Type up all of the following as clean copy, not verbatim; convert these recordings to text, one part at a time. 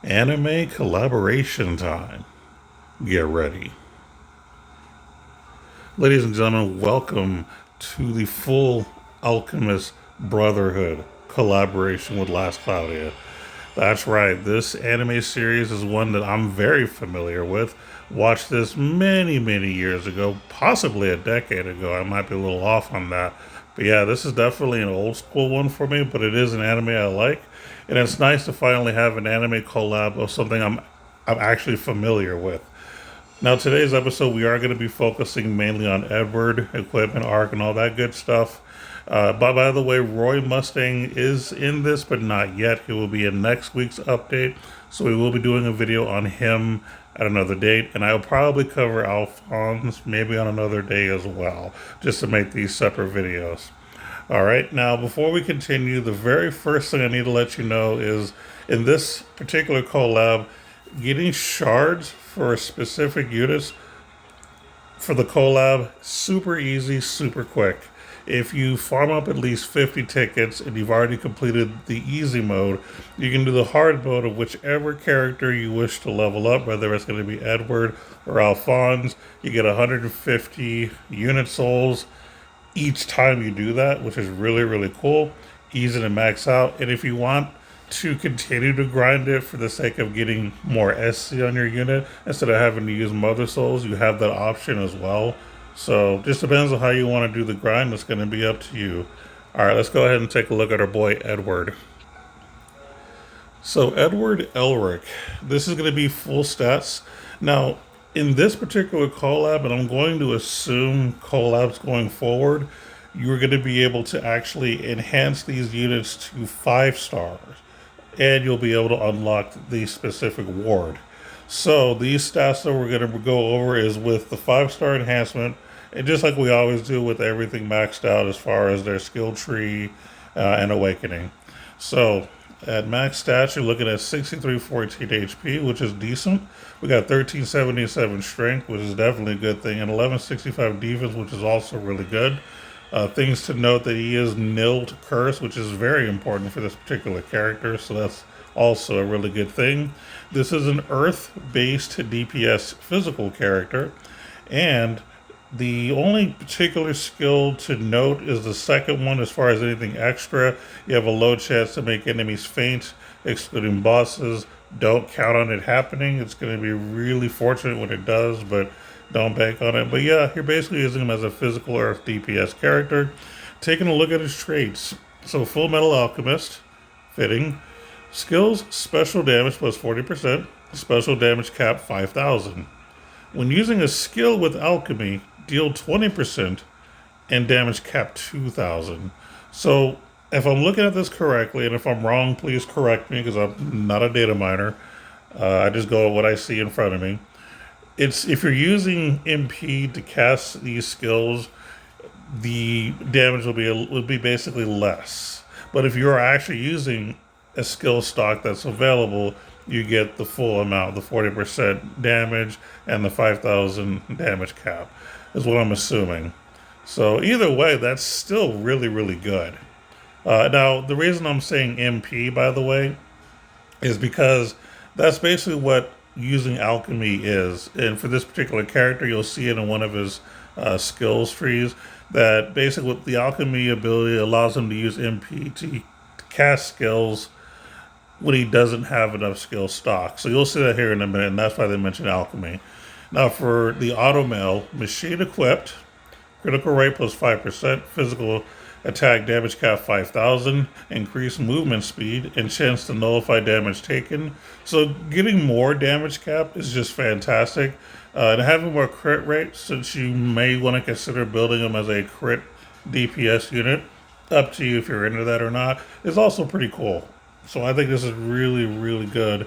Anime collaboration time. Get ready. Ladies and gentlemen, welcome to the Full Alchemist Brotherhood collaboration with Last Cloudia. That's right, this anime series is one that I'm very familiar with. Watched this many years ago, possibly a decade ago. I might be a little off on that. But yeah, this is definitely an old school one for me, but it is an anime I like. And it's nice to finally have an anime collab of something I'm actually familiar with. Now, today's episode, we are going to be focusing mainly on Edward, equipment, arc, and all that good stuff. But by the way, Roy Mustang is in this, but not yet. He will be in next week's update. So we will be doing a video on him at another date. And I'll probably cover Alphonse maybe on another day as well, just to make these separate videos. All right, now before we continue, the very first thing I need to let you know is in this particular collab, getting shards for specific units for the collab, super easy, super quick. If you farm up at least 50 tickets and you've already completed the easy mode, you can do the hard mode of whichever character you wish to level up, whether it's going to be Edward or Alphonse. You get 150 unit souls each time you do that, which is really cool. Easy to max out. And if you want to continue to grind it for the sake of getting more SC on your unit instead of having to use Mother Souls, you have that option as well. So just depends on how you want to do the grind. It's going to be up to you. All right, let's go ahead and take a look at our boy Edward. So Edward Elric, this is going to be full stats. Now, in this particular collab, and I'm going to assume collabs going forward, you're going to be able to actually enhance these units to 5 stars, and you'll be able to unlock the specific ward. So these stats that we're going to go over is with the 5-star enhancement, and just like we always do with everything maxed out as far as their skill tree and awakening. So at max stats, you're looking at 6314 HP, which is decent. We got 1377 strength, which is definitely a good thing, and 1165 defense, which is also really good. Things to note that he is nil to curse, which is very important for this particular character, so that's also a really good thing. This is an earth-based DPS physical character, and the only particular skill to note is the second one. As far as anything extra, you have a low chance to make enemies faint, excluding bosses. Don't count on it happening. It's going to be really fortunate when it does, but don't bank on it. But yeah, you're basically using him as a physical earth DPS character. Taking a look at his traits. So Fullmetal Alchemist, fitting. Skills, special damage plus 40%, special damage cap 5,000. When using a skill with alchemy, deal 20% and damage cap 2,000. So if I'm looking at this correctly, and if I'm wrong, please correct me because I'm not a data miner. I just go with what I see in front of me. It's if you're using MP to cast these skills, the damage will be basically less. But if you're actually using a skill stock that's available, you get the full amount, the 40% damage and the 5,000 damage cap, is what I'm assuming. So either way, that's still really good. Now, the reason I'm saying MP, by the way, is because that's basically what using alchemy is. And for this particular character, you'll see it in one of his skills trees, that basically with the alchemy ability allows him to use MP to cast skills when he doesn't have enough skill stock. So you'll see that here in a minute, and that's why they mentioned alchemy. Now for the auto mail, machine equipped, critical rate plus 5%, physical attack damage cap 5,000, increased movement speed, and chance to nullify damage taken. So getting more damage cap is just fantastic. And having more crit rate, since you may want to consider building them as a crit DPS unit, up to you if you're into that or not, is also pretty cool. So I think this is really good.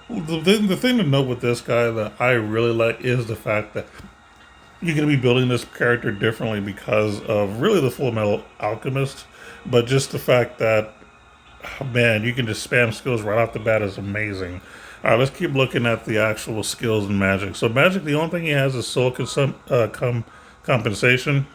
The thing to note with this guy that I really like is the fact that you're going to be building this character differently because of really the Fullmetal Alchemist, but just the fact that, oh man, you can just spam skills right off the bat is amazing. All right, let's keep looking at the actual skills and magic. So magic, the only thing he has is soul compensation.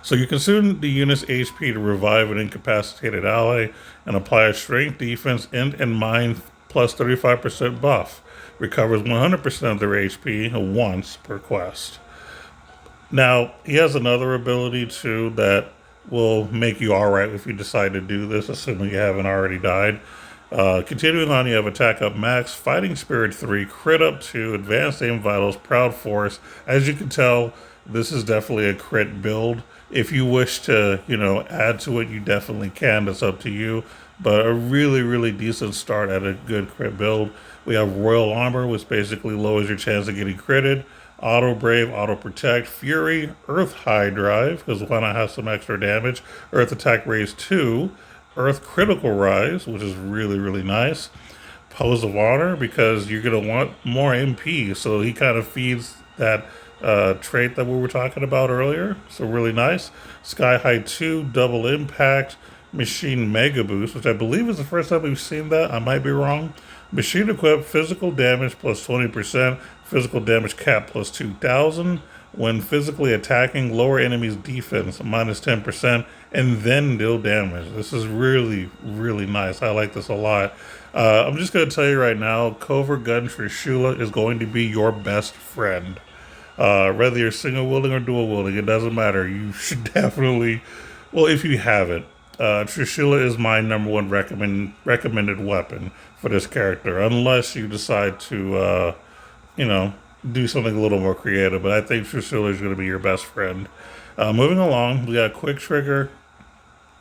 So you consume the unit's HP to revive an incapacitated ally and apply a strength, defense, and mind plus 35% buff. Recovers 100% of their HP once per quest. Now, he has another ability too that will make you alright if you decide to do this, assuming you haven't already died. Continuing on, you have Attack Up Max, Fighting Spirit 3, Crit Up 2, Advanced Aim Vitals, Proud Force. As you can tell, this is definitely a crit build. If you wish to, add to it, you definitely can. That's up to you. But a really, really decent start at a good crit build. We have Royal Armor, which basically lowers your chance of getting critted. Auto Brave, Auto Protect, Fury, Earth High Drive, because why not have some extra damage? Earth Attack Raise 2, Earth Critical Rise, which is really, really nice. Pose of Honor, because you're going to want more MP, so he kind of feeds that trait that we were talking about earlier, so really nice. Sky High 2, Double Impact, Machine Mega Boost, which I believe is the first time we've seen that. I might be wrong. Machine Equip, Physical Damage plus 20%, Physical Damage Cap plus 2,000. When physically attacking, lower enemies' defense minus 10%, and then deal damage. This is really, really nice. I like this a lot. I'm just going to tell you right now, Covert Gun Trishula is going to be your best friend. Whether you're single wielding or dual wielding, it doesn't matter. You should definitely, well, if you have it. Trishula is my number one recommended weapon for this character, unless you decide to, do something a little more creative. But I think Trishula is going to be your best friend. Moving along, we got Quick Trigger,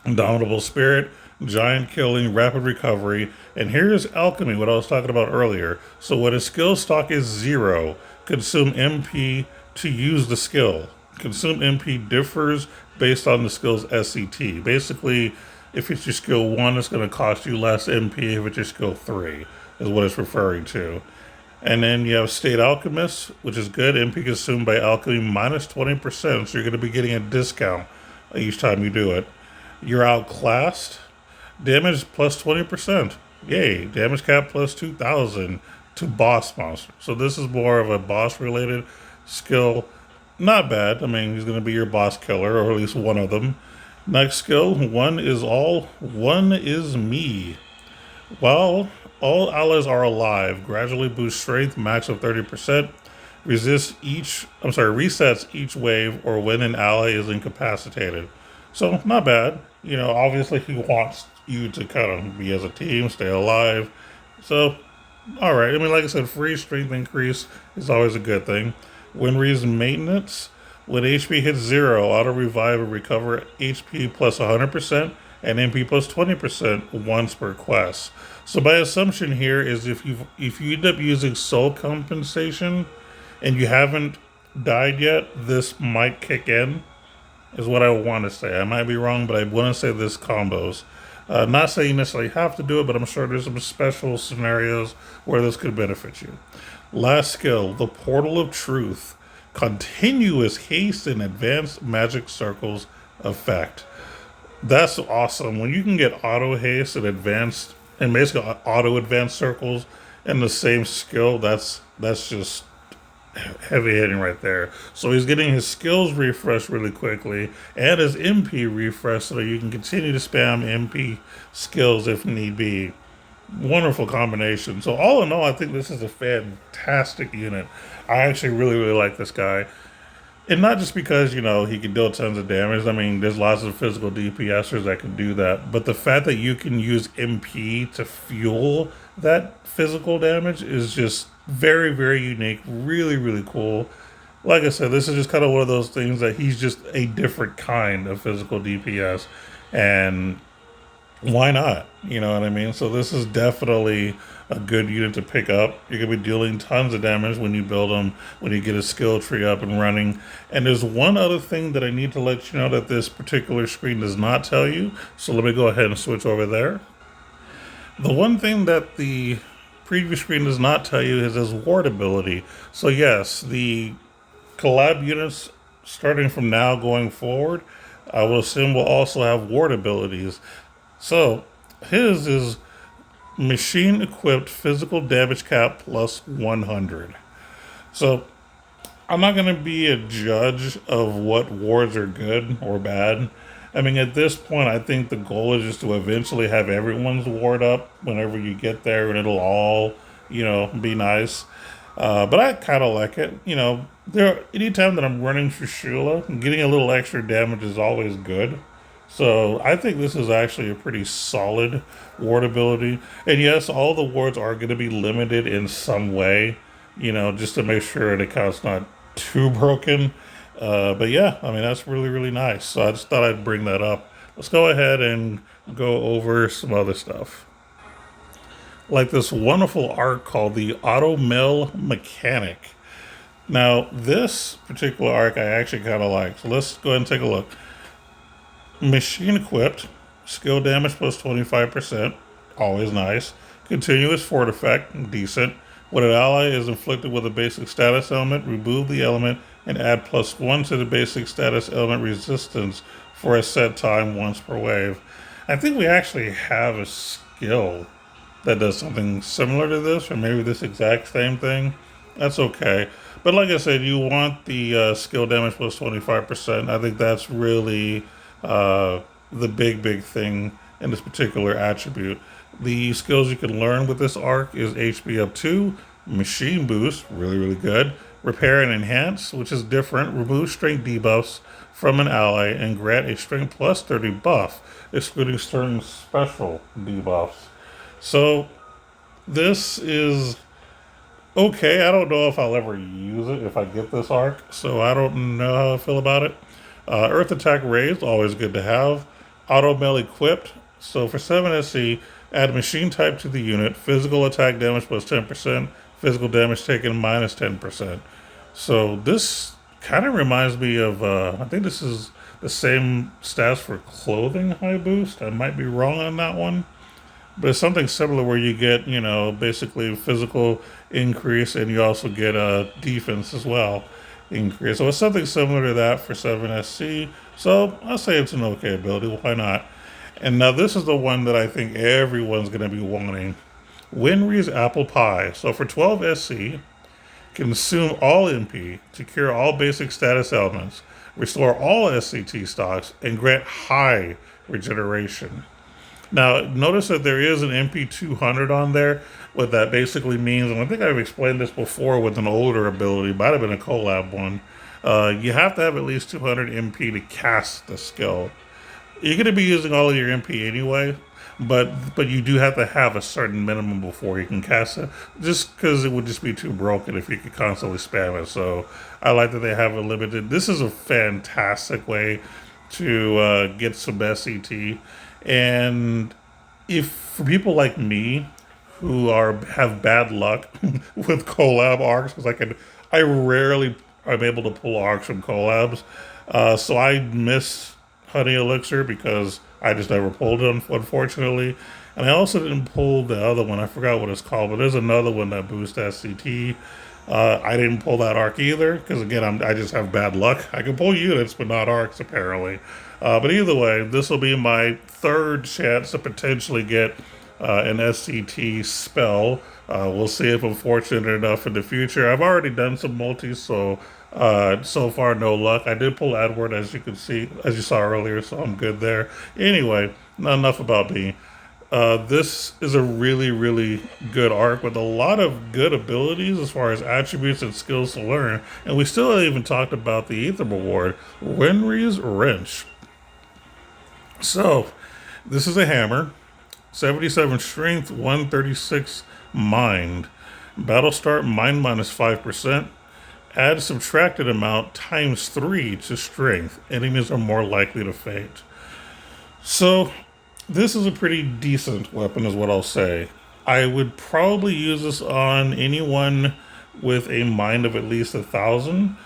Indomitable Spirit, Giant Killing, Rapid Recovery, and here's Alchemy, what I was talking about earlier. So when a skill stock is 0, consume MP to use the skill. Consume MP differs based on the skill's SCT. Basically, if it's your skill 1, it's going to cost you less MP. If it's your skill 3, is what it's referring to. And then you have State Alchemist, which is good. MP consumed by alchemy minus 20%, so you're going to be getting a discount each time you do it. You're outclassed. Damage plus 20%. Yay. Damage cap plus 2,000 to boss monster. So this is more of a boss-related skill. Not bad. I mean, he's going to be your boss killer, or at least one of them. Next skill, one is all, one is me. While all allies are alive, gradually boost strength, max of 30%. Resets each wave or when an ally is incapacitated. So, not bad. Obviously he wants you to kind of be as a team, stay alive. So, alright. I mean, like I said, free strength increase is always a good thing. Winry's maintenance. When HP hits 0, auto revive and recover HP plus 100% and MP plus 20% once per quest. So my assumption here is if you end up using soul compensation and you haven't died yet, this might kick in, is what I want to say. I might be wrong, but I want to say this combos. Not saying you necessarily have to do it, but I'm sure there's some special scenarios where this could benefit you. Last skill, the Portal of Truth. Continuous haste and advanced magic circles effect. That's awesome. When you can get auto haste and advanced, and basically auto advanced circles in the same skill, that's just heavy hitting right there. So he's getting his skills refreshed really quickly and his MP refreshed so that you can continue to spam MP skills if need be. Wonderful combination. So all in all, I think this is a fantastic unit. I actually really, really like this guy. And not just because, he can deal tons of damage. I mean, there's lots of physical DPSers that can do that. But the fact that you can use MP to fuel that physical damage is just very, very unique. Really, really cool. Like I said, this is just kind of one of those things that he's just a different kind of physical DPS. And why not? You know what I mean? So this is definitely a good unit to pick up. You're going to be dealing tons of damage when you build them, when you get a skill tree up and running. And there's one other thing that I need to let you know that this particular screen does not tell you. So let me go ahead and switch over there. The one thing that the previous screen does not tell you is his ward ability. So yes, the collab units starting from now going forward, I will assume will also have ward abilities. So his is machine equipped physical damage cap plus 100. So I'm not going to be a judge of what wards are good or bad. I mean, at this point, I think the goal is just to eventually have everyone's ward up whenever you get there, and it'll all, be nice. But I kind of like it. Anytime that I'm running for Shula, getting a little extra damage is always good. So I think this is actually a pretty solid ward ability. And yes, all the wards are going to be limited in some way, just to make sure the account's not too broken. But yeah, I mean, that's really, really nice. So I just thought I'd bring that up. Let's go ahead and go over some other stuff. Like this wonderful art called the Auto Mill Mechanic. Now, this particular arc I actually kind of like. So let's go ahead and take a look. Machine equipped, skill damage plus 25%, always nice. Continuous fort effect, decent. When an ally is inflicted with a basic status element, remove the element and add +1 to the basic status element resistance for a set time once per wave. I think we actually have a skill that does something similar to this, or maybe this exact same thing. That's okay. But like I said, you want the skill damage plus 25%. I think that's really the big thing in this particular attribute. The skills you can learn with this arc is HP up 2, Machine Boost, really good, Repair and Enhance, which is different, remove strength debuffs from an ally and grant a strength plus 30 buff, excluding certain special debuffs. So this is okay. I don't know if I'll ever use it if I get this arc, so I don't know how I feel about it. Earth attack raised, always good to have. Auto mill equipped. So for 7 SC, add machine type to the unit. Physical attack damage plus 10%. Physical damage taken minus 10%. So this kind of reminds me of, I think this is the same stats for clothing high boost. I might be wrong on that one. But it's something similar where you get, basically physical increase and you also get a defense as well increase. So it's something similar to that for 7SC. So I'll say it's an okay ability. Why not? And now this is the one that I think everyone's going to be wanting. Winry's Apple Pie. So for 12 SC, consume all MP to cure all basic status elements, restore all SCT stocks, and grant high regeneration. Now, notice that there is an MP200 on there. What that basically means, and I think I've explained this before with an older ability, might have been a collab one. You have to have at least 200 MP to cast the skill. You're going to be using all of your MP anyway, but you do have to have a certain minimum before you can cast it, just because it would just be too broken if you could constantly spam it. So I like that they have a limited. This is a fantastic way to get some SCT. And if for people like me who have bad luck with collab arcs, because I rarely am able to pull arcs from collabs, so I miss Honey Elixir because I just never pulled it, unfortunately. And I also didn't pull the other one. I forgot what it's called, but there's another one that boosts SCT. I didn't pull that arc either because again, I just have bad luck. I can pull units, but not arcs apparently. But either way, this will be my third chance to potentially get an SCT spell. We'll see if I'm fortunate enough in the future. I've already done some multis, so far no luck. I did pull Edward, as you can see, as you saw earlier, so I'm good there. Anyway, not enough about me. This is a really good arc with a lot of good abilities as far as attributes and skills to learn. And we still haven't even talked about the Ether Award, Winry's Wrench. So, this is a hammer, 77 strength, 136 mind. Battle start, mind minus 5%. Add subtracted amount times 3 to strength. Enemies are more likely to faint. So, this is a pretty decent weapon is what I'll say. I would probably use this on anyone with a mind of at least 1,000.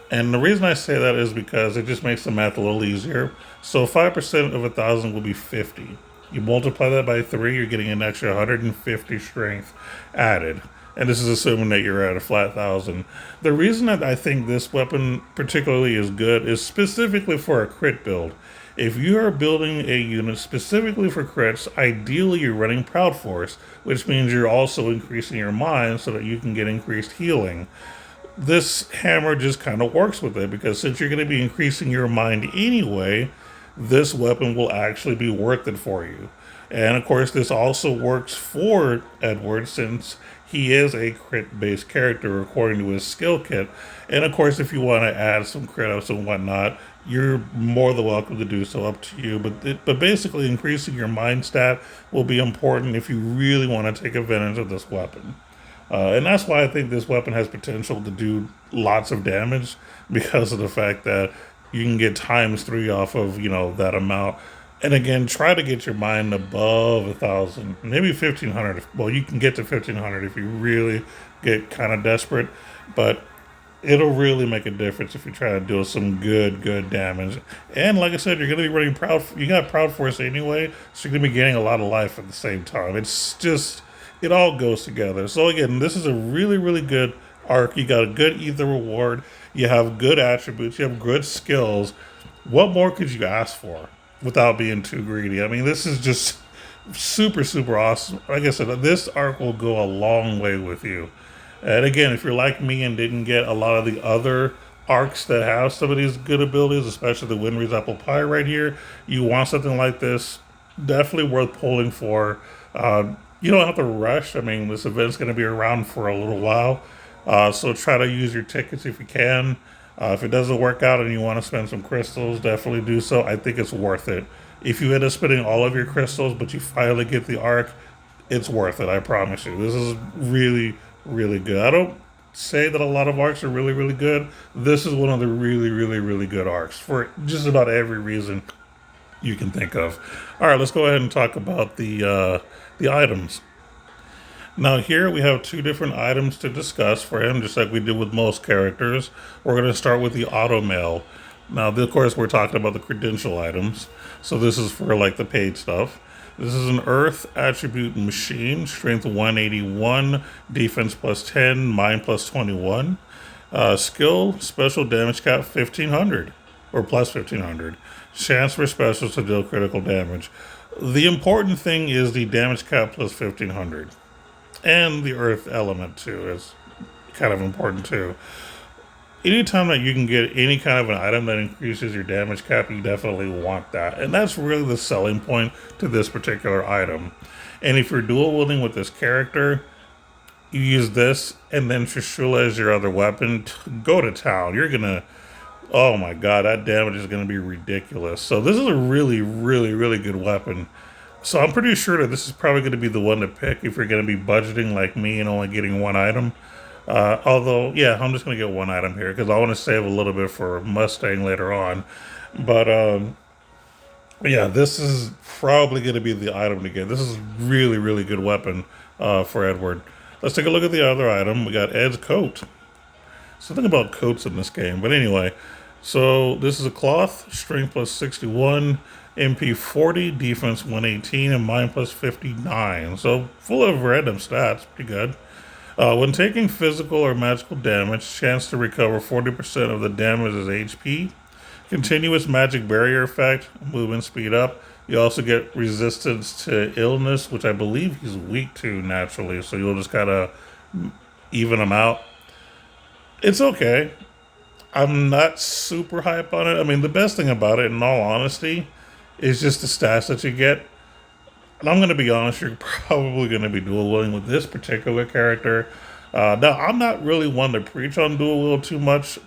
And the reason I say that is because it just makes the math a little easier. So 5% of 1,000 will be 50. You multiply that by 3, you're getting an extra 150 strength added. And this is assuming that you're at a flat 1,000. The reason that I think this weapon particularly is good is specifically for a crit build. If you are building a unit specifically for crits, ideally you're running Proud Force, which means you're also increasing your mind so that you can get increased healing. This hammer just kind of works with it because since you're going to be increasing your mind anyway, this weapon will actually be worth it for you. And of course, this also works for Edward since he is a crit based character according to his skill kit. And of course, if you want to add some crit ups and whatnot, you're more than welcome to do so, up to you. But basically, increasing your mind stat will be important if you really want to take advantage of this weapon. And that's why I think this weapon has potential to do lots of damage because of the fact that you can get times 3 off of, that amount. And again, try to get your mind above 1,000, maybe 1,500. Well, you can get to 1,500 if you really get kind of desperate, but it'll really make a difference if you try to do some good damage. And like I said, you're going to be running proud. You got Proud Force anyway, so you're going to be getting a lot of life at the same time. It's just, it all goes together. So again, this is a really good arc. You got a good ether reward. You have good attributes. You have good skills. What more could you ask for without being too greedy? I mean, this is just super awesome. Like I said, this arc will go a long way with you. And again, if you're like me and didn't get a lot of the other arcs that have some of these good abilities, especially the Winry's Apple Pie right here, you want something like this, definitely worth pulling for. You don't have to rush. I mean, this event's going to be around for a little while. So try to use your tickets if you can. If it doesn't work out and you want to spend some crystals, definitely do so. I think it's worth it. If you end up spending all of your crystals, but you finally get the arc, it's worth it. I promise you. This is really good. I don't say that a lot of arcs are really good. This is one of the really good arcs for just about every reason you can think of. All right, let's go ahead and talk about the items. Now here we have 2 different items to discuss for him, just like we did with most characters. We're going to start with the auto mail. Now, of course, we're talking about the credential items. So this is for like the paid stuff. This is an Earth attribute machine, strength 181, defense plus 10, mind plus 21. Skill, special damage cap 1500 or plus 1500. Chance for specials to deal critical damage. The important thing is the damage cap plus 1500. And the earth element too is kind of important too. Anytime that you can get any kind of an item that increases your damage cap, you definitely want that. And that's really the selling point to this particular item. And if you're dual wielding with this character, you use this and then Trishula as your other weapon, go to town. You're gonna, oh my god, that damage is gonna be ridiculous. So this is a really good weapon. So I'm pretty sure that this is probably going to be the one to pick if you're going to be budgeting like me and only getting one item. Although, yeah, I'm just going to get one item here because I want to save a little bit for Mustang later on. But yeah, this is probably going to be the item to get. This is really good weapon for Edward. Let's take a look at the other item. We got Ed's coat. Something about coats in this game. But anyway, so this is a cloth, strength plus 61. MP 40, defense 118, and mind plus 59. So full of random stats, pretty good. When taking physical or magical damage, chance to recover 40% of the damage as HP. Continuous magic barrier effect, movement speed up. You also get resistance to illness, which I believe he's weak to naturally, so you'll just kind of even him out. It's okay. I'm not super hype on it. I mean, the best thing about it, in all honesty, is just the stats that you get. And I'm going to be honest, you're probably going to be dual wielding with this particular character. Now, I'm not really one to preach on dual wield too much.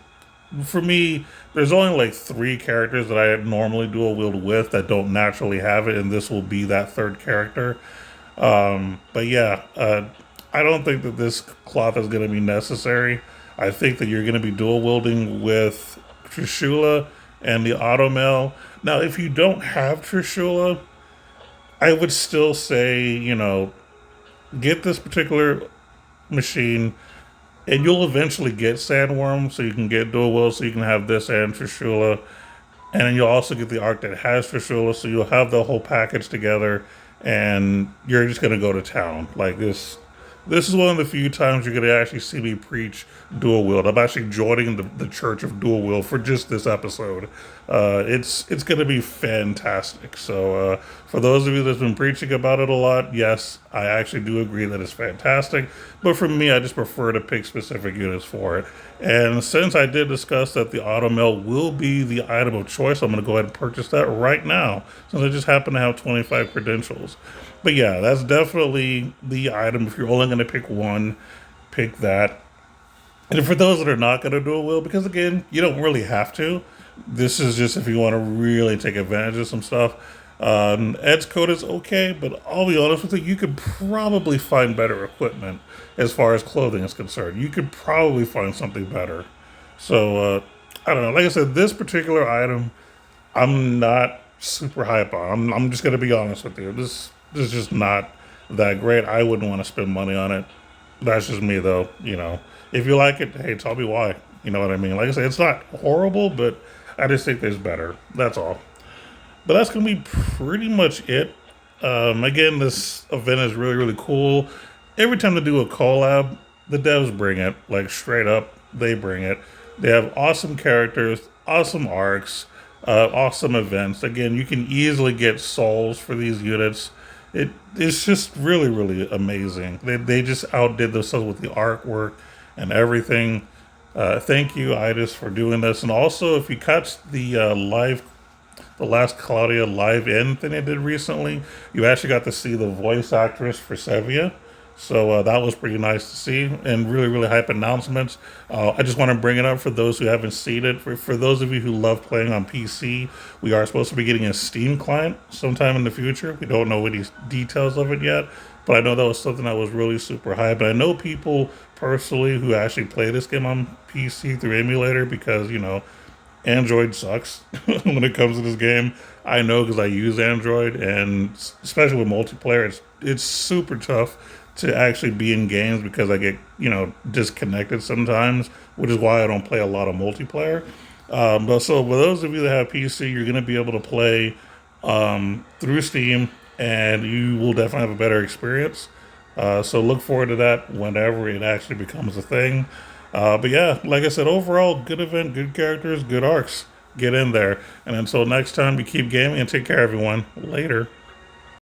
For me, there's only like 3 characters that I normally dual wield with that don't naturally have it, and this will be that 3rd character. But yeah, I don't think that this cloth is going to be necessary. I think that you're going to be dual wielding with Trishula and the auto mail. Now, if you don't have Trishula, I would still say, get this particular machine, and you'll eventually get Sandworm, so you can get dual wield, so you can have this and Trishula. And then you'll also get the arc that has Trishula, so you'll have the whole package together, and you're just going to go to town. Like, this This is one of the few times you're going to actually see me preach dual wield. I'm actually joining the Church of Dual Wield for just this episode. It's going to be fantastic. So for those of you that's been preaching about it a lot, yes, I actually do agree that it's fantastic. But for me, I just prefer to pick specific units for it. And since I did discuss that the auto mill will be the item of choice, I'm going to go ahead and purchase that right now, since I just happen to have 25 credentials. But yeah, that's definitely the item. If you're only going to pick one, pick that. And for those that are not going to do a will, because again, you don't really have to. This is just if you want to really take advantage of some stuff. Ed's code is okay, but I'll be honest with you, you could probably find better equipment as far as clothing is concerned. You could probably find something better. So, I don't know. Like I said, this particular item, I'm not super hype on. I'm just gonna be honest with you. This is just not that great. I wouldn't want to spend money on it. That's just me though. If you like it, hey, tell me why. You know what I mean? Like I said, it's not horrible, but I just think there's better. That's all. But that's gonna be pretty much it. Again, this event is really really cool. Every time they do a collab, the devs bring it. Like straight up, they bring it. They have awesome characters, awesome arcs, awesome events. Again, you can easily get souls for these units. It's just really really amazing. They just outdid themselves with the artwork and everything. Thank you, Idis, for doing this. And also, if you catch the last Cloudia live in thing they did recently, you actually got to see the voice actress for Sevilla. So that was pretty nice to see, and really, really hype announcements. I just want to bring it up for those who haven't seen it. For those of you who love playing on PC, we are supposed to be getting a Steam client sometime in the future. We don't know any details of it yet, but I know that was something that was really super hype. And I know people personally who actually play this game on PC through emulator because, Android sucks when it comes to this game. I know because I use Android, and especially with multiplayer, it's super tough to actually be in games because I get disconnected sometimes, which is why I don't play a lot of multiplayer. But so for those of you that have PC, you're going to be able to play through Steam, and you will definitely have a better experience. So look forward to that whenever it actually becomes a thing. But yeah, like I said, overall, good event, good characters, good arcs. Get in there. And until next time, you keep gaming and take care, everyone. Later.